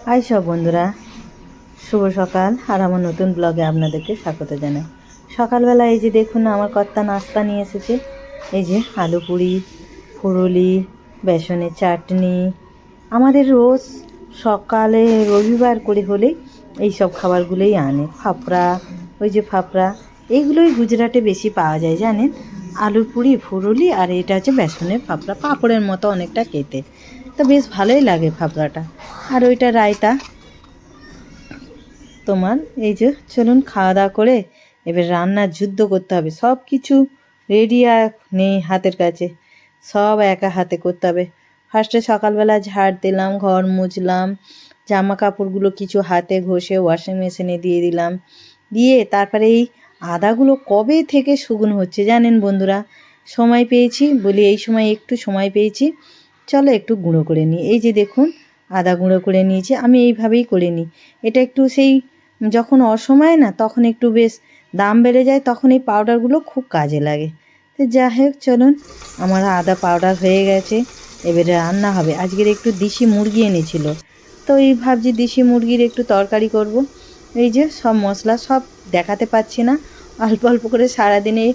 High সব বন্ধুরা, শুভ সকাল। আর আমার নতুন ব্লগে আপনাদেরকে স্বাগত জানাই। সকালবেলা এই যে দেখুন আমার কর্তা নাস্তা নিয়ে এসেছে। এই যে আলু পুরি, ফুরুলি, বেসনের চাটনি। আমাদের রোজ সকালে রবিবার করে হলে এই সব খাবারগুলোই আনে। ফাফড়া, ওই যে ফাফড়া, এইগুলোই গুজরাটে বেশি পাওয়া যায় জানেন। আলুর পুরি, ফুরুলি, আর এটা হচ্ছে বেসনের ফাফড়া, পাঁপড়ের মতো অনেকটা খেতে। তো বেশ ভালোই লাগে ফাফড়াটা। আর ওইটা রায়তা। তোমার এই যে চলুন খাওয়া দাওয়া করে এবার রান্নার যুদ্ধ করতে হবে। সব কিছু রেডি আর নেই হাতের কাছে, সব একা হাতে করতে হবে। ফার্স্টে সকালবেলা ঝাড় দিলাম, ঘর মুছলাম, জামা কাপড়গুলো কিছু হাতে ঘষে ওয়াশিং মেশিনে দিয়ে দিলাম। দিয়ে তারপরে এই আদাগুলো কবে থেকে শুকনো হচ্ছে জানেন বন্ধুরা। সময় পেয়েছি বলি, এই সময় একটু সময় পেয়েছি, চলো একটু গুঁড়ো করে নিই। এই যে দেখুন আদা গুঁড়ো করে নিয়েছি। আমি এইভাবেই করে নিই। এটা একটু সেই যখন অসময়ে না, তখন একটু বেশ দাম বেড়ে যায়, তখন এই পাউডারগুলো খুব কাজে লাগে। তো যাই হোক চলুন, আমার আদা পাউডার হয়ে গেছে। এবারে রান্না হবে। আজকের একটু দেশি মুরগি এনেছিল, তো এই ভাবছি দেশি মুরগির একটু তরকারি করব। এই যে সব মশলা সব দেখাতে পাচ্ছি না, অল্প অল্প করে সারাদিনে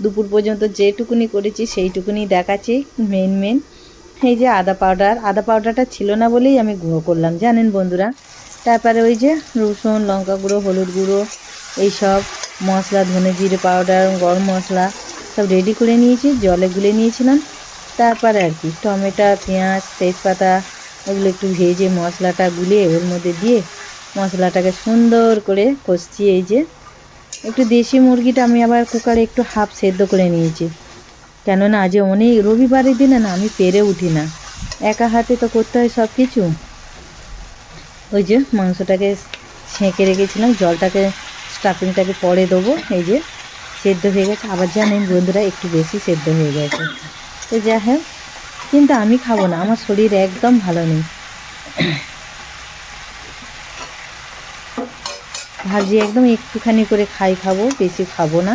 দুপুর পর্যন্ত যেটুকুনি করেছি সেইটুকুনি দেখাচ্ছি। মেন এই যে আদা পাউডারটা ছিল না বলেই আমি গুঁড়ো করলাম জানেন বন্ধুরা। তারপরে ওই যে রসুন, লঙ্কা গুঁড়ো, হলুদ গুঁড়ো, এইসব মশলা, ধনে জিরে পাউডার, গরম মশলা সব রেডি করে নিয়েছি, জলে গুলে নিয়েছিলাম। তারপরে আর কি টমেটো, পেঁয়াজ, তেজপাতা ওগুলো একটু ভেজে মশলাটা গুলিয়ে ওর মধ্যে দিয়ে মশলাটাকে সুন্দর করে কষছি। এই যে একটু দেশি মুরগিটা আমি আবার কুকারে একটু হাফ সেদ্ধ করে নিয়েছি, কেননা আজ অনেক রবিবারের দিনে না আমি পেরে উঠি না, একা হাতে তো করতে হয় সব কিছু। ওই যে মাংসটাকে ছেঁকে রেখেছিলাম, জলটাকে স্টাফিংটাকে পরে দেবো। এই যে সেদ্ধ হয়ে গেছে, আবার জানেন বন্ধুরা একটু বেশি সেদ্ধ হয়ে গেছে। তো যাই হোক, কিন্তু আমি খাবো না, আমার শরীর একদম ভালো নেই। ভাবছি একদম একটুখানি করে খাবো, বেশি খাবো না।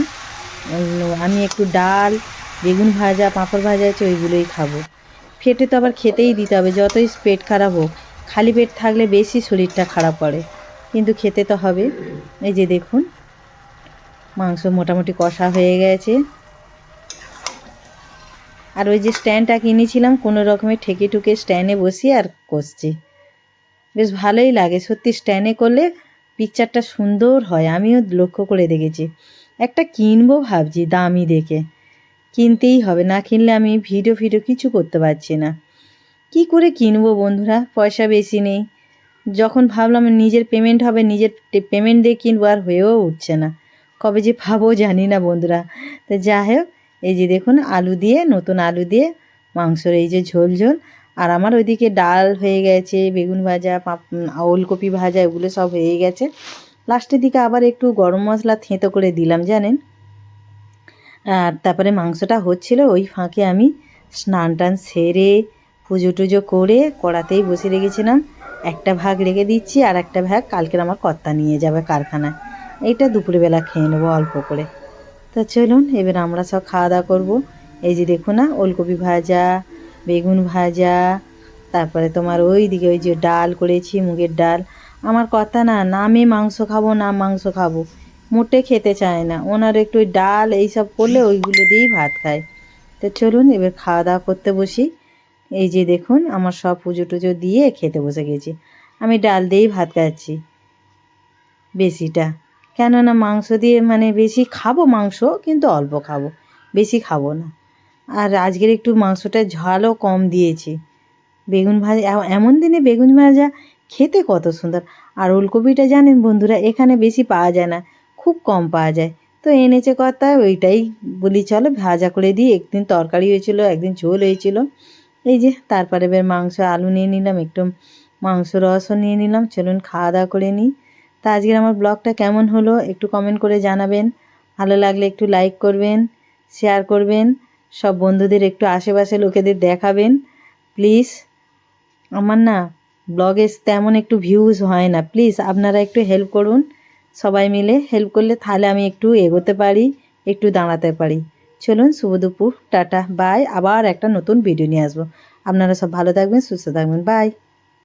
আমি একটু ডাল, বেগুন ভাজা, পাঁপড় ভাজা আছে ওইগুলোই খাবো। পেটে তো আবার খেতেই দিতে হবে, যতই পেট খারাপ হোক, খালি পেট থাকলে বেশি শরীরটা খারাপ করে, কিন্তু খেতে তো হবে। এই যে দেখুন মাংস মোটামুটি কষা হয়ে গেছে। আর ওই যে স্ট্যান্ডটা কিনেছিলাম, কোনো রকমের ঠেকে ঠুকে স্ট্যান্ডে বসিয়ে আর কষছি। বেশ ভালোই লাগে সত্যি, স্ট্যান্ডে করলে পিকচারটা সুন্দর হয়, আমিও লক্ষ্য করে দেখেছি। একটা কিনবো ভাবছি দামি দেখে, কিনতেই হবে, না কিনলে আমি ভিডিও কিছু করতে পারছি না। কি করে কিনবো বন্ধুরা, পয়সা বেশি নেই। যখন ভাবলাম নিজের পেমেন্ট হবে, নিজের পেমেন্ট দিয়ে কিনবো, আর হয়েও উঠছে না। কবে যে পাবো জানি না বন্ধুরা। তো যাই হোক, এই যে দেখুন আলু দিয়ে, নতুন আলু দিয়ে মাংসর এই যে ঝোল ঝোল। আর আমার ওইদিকে ডাল হয়ে গেছে, বেগুন ভাজা, ওলকপি ভাজা, এগুলো সব হয়ে গেছে। লাস্টের দিকে আবার একটু গরম মশলা থেঁতো করে দিলাম জানেন। আর তারপরে মাংসটা হচ্ছিল, ওই ফাঁকে আমি স্নান টান সেরে পুজো টুজো করে কড়াতেই বসে রেখেছিলাম। একটা ভাগ রেখে দিচ্ছি, আর একটা ভাগ কালকের আমার কর্তা নিয়ে যাবে কারখানায়। এইটা দুপুরবেলা খেয়ে নেবো অল্প করে। তা চলুন এবার আমরা সব খাওয়া দাওয়া করবো। এই যে দেখুন না, ওলকপি ভাজা, বেগুন ভাজা, তারপরে তোমার ওই দিকে ওই যে ডাল করেছি, মুগের ডাল। আমার কথা না, নামে মাংস খাবো না মাংস খাবো, মোটে খেতে চায় না। ওনার একটু ওই ডাল এইসব করলে ওইগুলো দিয়েই ভাত খায়। তো চলুন এবার খাওয়া দাওয়া করতে বসি। এই যে দেখুন আমার সব পুজো টুজো দিয়ে খেতে বসে গেছি। আমি ডাল দিয়েই ভাত খাচ্ছি বেশিটা, কেননা মাংস দিয়ে মানে বেশি খাবো মাংস, কিন্তু অল্প খাবো, বেশি খাবো না। আর আজকের একটু মাংসটা ঝালও কম দিয়েছি। বেগুন ভাজা, এমন দিনে বেগুন ভাজা খেতে কত সুন্দর। আর ওলকপিটা জানেন বন্ধুরা এখানে বেশি পাওয়া যায় না, খুব কম পাওয়া যায়। তো এনেছে কথা, ওইটাই বলি চলো ভাজা করে দিই। একদিন তরকারি হয়েছিল, একদিন ঝোল হয়েছিল। এই যে তারপরে এবার মাংস, আলু নিয়ে নিলাম, একটু মাংস রসও নিয়ে নিলাম। চলুন খাওয়া দাওয়া করে নিই। তা আজকের আমার ব্লগটা কেমন হলো একটু কমেন্ট করে জানাবেন। ভালো লাগলে একটু লাইক করবেন, শেয়ার করবেন, সব বন্ধুদের একটু আশেপাশে লোকেদের দেখাবেন প্লিজ। আমার না ব্লগে তেমন একটু ভিউজ হয় না, প্লিজ আপনারা একটু হেল্প করুন। সবাই মিলে হেল্প করলে তাহলে আমি একটু এগোতে পারি, একটু দাঁড়াতে পারি। চলুন শুভ দুপুর, টাটা, বাই। আবার একটা নতুন ভিডিও নিয়ে আসবো। আপনারা সব ভালো থাকবেন, সুস্থ থাকবেন, বাই।